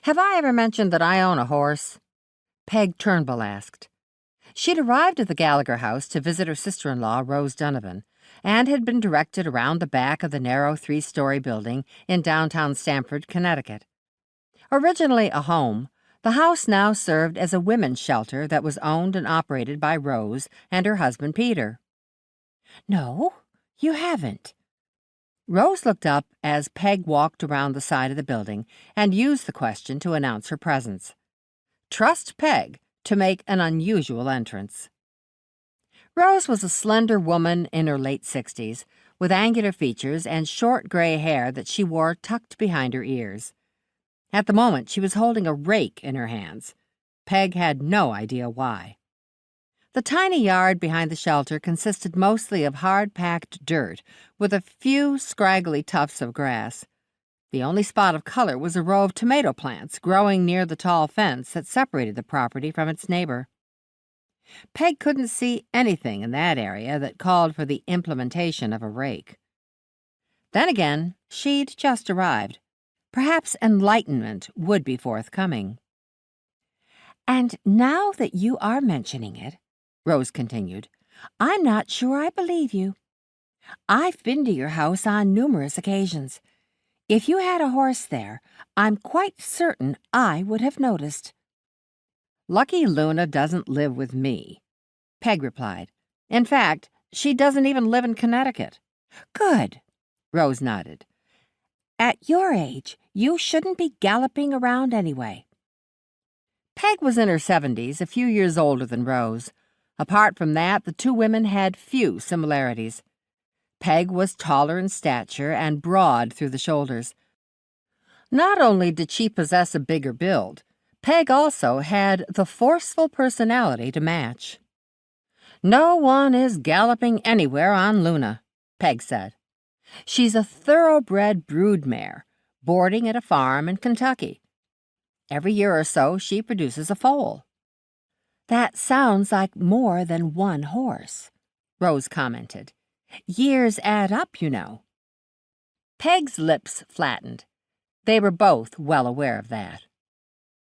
Have I ever mentioned that I own a horse?" Peg Turnbull asked. She'd arrived at the Gallagher house to visit her sister-in-law, Rose Donovan, and had been directed around the back of the narrow three-story building in downtown Stamford, Connecticut. Originally a home, the house now served as a women's shelter that was owned and operated by Rose and her husband, Peter. "No, you haven't." Rose looked up as Peg walked around the side of the building and used the question to announce her presence. Trust Peg to make an unusual entrance. Rose was a slender woman in her late 60s, with angular features and short gray hair that she wore tucked behind her ears. At the moment, she was holding a rake in her hands. Peg had no idea why. The tiny yard behind the shelter consisted mostly of hard-packed dirt, with a few scraggly tufts of grass. The only spot of color was a row of tomato plants growing near the tall fence that separated the property from its neighbor. Peg couldn't see anything in that area that called for the implementation of a rake. Then again, she'd just arrived. Perhaps enlightenment would be forthcoming. "And now that you are mentioning it," Rose continued, "I'm not sure I believe you. I've been to your house on numerous occasions. If you had a horse there, I'm quite certain I would have noticed." "Lucky Luna doesn't live with me," Peg replied. "In fact, she doesn't even live in Connecticut." "Good," Rose nodded. "At your age, you shouldn't be galloping around anyway." Peg was in her 70s, a few years older than Rose. Apart from that, the two women had few similarities. Peg was taller in stature and broad through the shoulders. Not only did she possess a bigger build, Peg also had the forceful personality to match. "No one is galloping anywhere on Luna," Peg said. "She's a thoroughbred broodmare, boarding at a farm in Kentucky. Every year or so, she produces a foal." "That sounds like more than one horse," Rose commented. "Years add up, you know." Peg's lips flattened. They were both well aware of that.